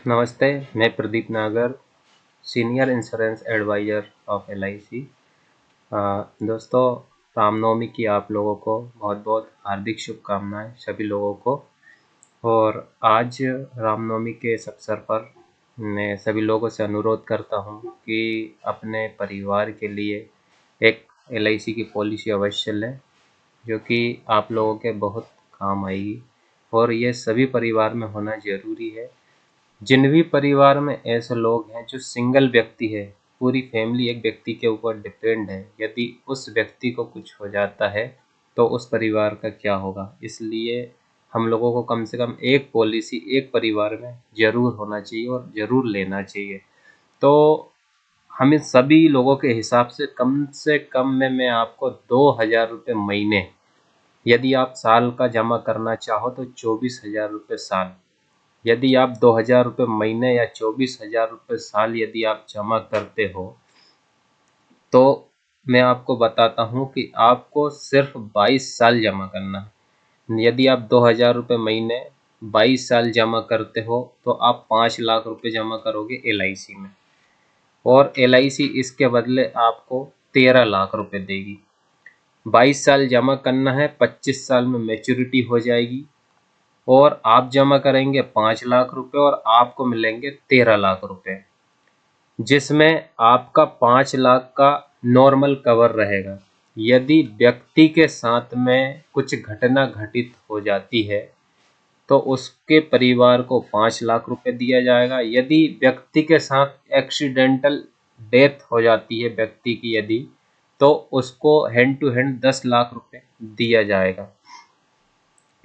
नमस्ते, मैं Pradeep Nagar, senior insurance advisor of LIC। दोस्तों, रामनवमी की आप लोगों को बहुत-बहुत हार्दिक शुभकामनाएं सभी लोगों को। और आज रामनवमी के इस अवसर पर मैं सभी लोगों से अनुरोध करता हूं कि अपने परिवार के लिए एक LIC की पॉलिसी अवश्य लें, जो कि आप लोगों के बहुत काम आएगी और ये सभी परिवार में होना ज़रूरी है। जिन भी परिवार में ऐसे लोग हैं जो सिंगल व्यक्ति है, पूरी फैमिली एक व्यक्ति के ऊपर डिपेंड है, यदि उस व्यक्ति को कुछ हो जाता है तो उस परिवार का क्या होगा। इसलिए हम लोगों को कम से कम एक पॉलिसी एक परिवार में ज़रूर होना चाहिए और ज़रूर लेना चाहिए। तो हमें सभी लोगों के हिसाब से कम में मैं आपको 2,000 रुपये महीने, यदि आप साल का जमा करना चाहो तो 24,000 रुपये साल। यदि आप 2,000 रुपये महीने या 24,000 रुपये साल यदि आप जमा करते हो तो मैं आपको बताता हूँ कि आपको सिर्फ 22 साल जमा करना है। यदि आप 2,000 रुपये महीने 22 साल जमा करते हो तो आप 5 लाख रुपये जमा करोगे LIC में, और LIC इसके बदले आपको 13 लाख रुपये देगी। 22 साल जमा करना है, 25 साल में मैच्योरिटी हो जाएगी और आप जमा करेंगे 5 लाख रुपए और आपको मिलेंगे 13 लाख रुपए, जिसमें आपका 5 लाख का नॉर्मल कवर रहेगा। यदि व्यक्ति के साथ में कुछ घटना घटित हो जाती है तो उसके परिवार को 5 लाख रुपए दिया जाएगा। यदि व्यक्ति के साथ एक्सीडेंटल डेथ हो जाती है व्यक्ति की यदि, तो उसको हैंड टू हैंड 10 लाख रुपए दिया जाएगा।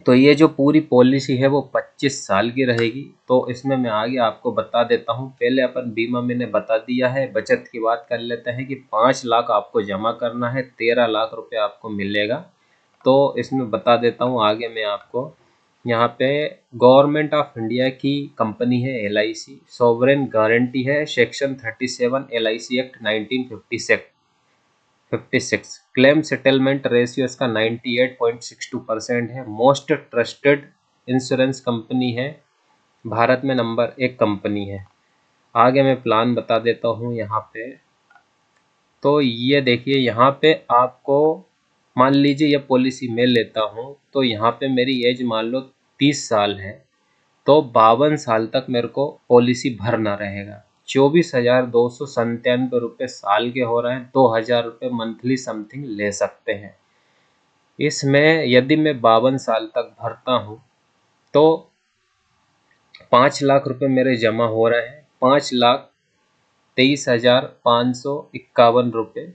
तो ये जो पूरी पॉलिसी है वो 25 साल की रहेगी। तो इसमें मैं आगे आपको बता देता हूँ। पहले अपन बीमा मैंने बता दिया है, बचत की बात कर लेते हैं कि 5 लाख आपको जमा करना है, 13 लाख रुपए आपको मिलेगा। तो इसमें बता देता हूँ आगे मैं आपको। यहाँ पे गवर्नमेंट ऑफ इंडिया की कंपनी है LIC, सॉवरेन गारंटी है, section 37 LIC act 1956। Claim settlement ratio इसका 98.62% है। मोस्ट ट्रस्टेड इंश्योरेंस कंपनी है, भारत में नंबर 1 कंपनी है। आगे मैं प्लान बता देता हूँ यहाँ पे। तो ये देखिए, यहाँ पे आपको मान लीजिए ये पॉलिसी मैं लेता हूँ तो यहाँ पे मेरी एज मान लो 30 साल है, तो 52 साल तक मेरे को पॉलिसी भरना रहेगा। 24,297 रुपये साल के हो रहे हैं, 2,000 रुपये मंथली समथिंग ले सकते हैं। इसमें यदि मैं 52 साल तक भरता हूँ तो 5 लाख रुपए मेरे जमा हो रहे हैं, 5,23,551 रुपये,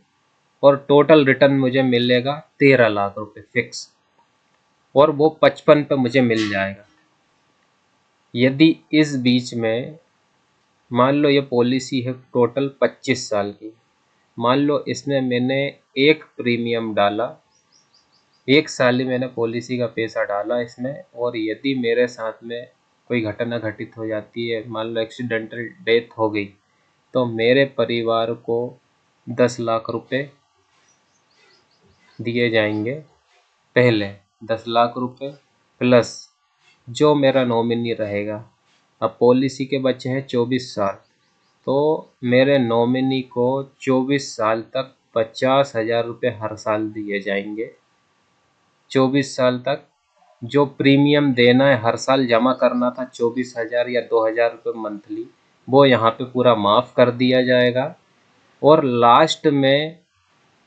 और टोटल रिटर्न मुझे मिलेगा 13 लाख रुपए फिक्स, और वो 55 पे मुझे मिल जाएगा। यदि इस बीच में मान लो ये पॉलिसी है टोटल 25 साल की, मान लो इसमें मैंने एक प्रीमियम डाला, एक साल ही मैंने पॉलिसी का पैसा डाला इसमें, और यदि मेरे साथ में कोई घटना घटित हो जाती है, मान लो एक्सीडेंटल डेथ हो गई, तो मेरे परिवार को 10 लाख रुपए दिए जाएंगे। पहले 10 लाख रुपए प्लस जो मेरा नॉमिनी रहेगा। अब पॉलिसी के बचे हैं 24 साल, तो मेरे नॉमिनी को 24 साल तक 50,000 रुपये हर साल दिए जाएंगे। 24 साल तक जो प्रीमियम देना है, हर साल जमा करना था 24,000 या 2,000 रुपये मंथली, वो यहाँ पे पूरा माफ़ कर दिया जाएगा। और लास्ट में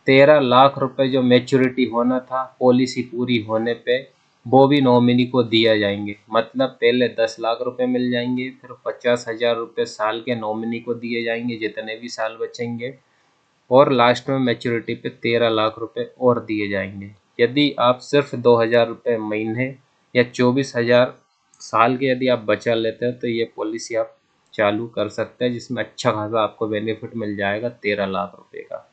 13 लाख रुपए जो मैच्योरिटी होना था पॉलिसी पूरी होने पे, वो भी नॉमिनी को दिया जाएंगे। मतलब पहले 10 लाख रुपए मिल जाएंगे, फिर 50,000 रुपये साल के नॉमिनी को दिए जाएंगे जितने भी साल बचेंगे, और लास्ट में मैच्योरिटी पे 13 लाख रुपए और दिए जाएंगे। यदि आप सिर्फ 2,000 रुपये महीने या 24,000 साल के यदि आप बचा लेते हो तो ये पॉलिसी आप चालू कर सकते हैं, जिसमें अच्छा खासा आपको बेनिफिट मिल जाएगा 13 लाख रुपये का।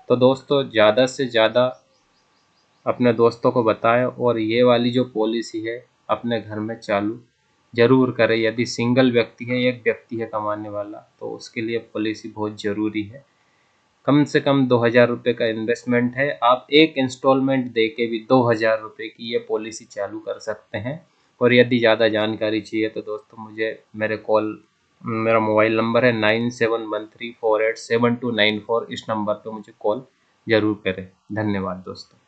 तो दोस्तों, ज़्यादा से ज़्यादा अपने दोस्तों को बताएं और ये वाली जो पॉलिसी है अपने घर में चालू ज़रूर करें। यदि सिंगल व्यक्ति है, एक व्यक्ति है कमाने वाला, तो उसके लिए पॉलिसी बहुत ज़रूरी है। कम से कम 2,000 रुपये का इन्वेस्टमेंट है। आप एक इंस्टॉलमेंट दे के भी 2,000 रुपये की ये पॉलिसी चालू कर सकते हैं। और यदि ज़्यादा जानकारी चाहिए तो दोस्तों मुझे मेरे कॉल मेरा मोबाइल नंबर है 9713487294। इस नंबर पे मुझे कॉल ज़रूर करें। धन्यवाद दोस्तों।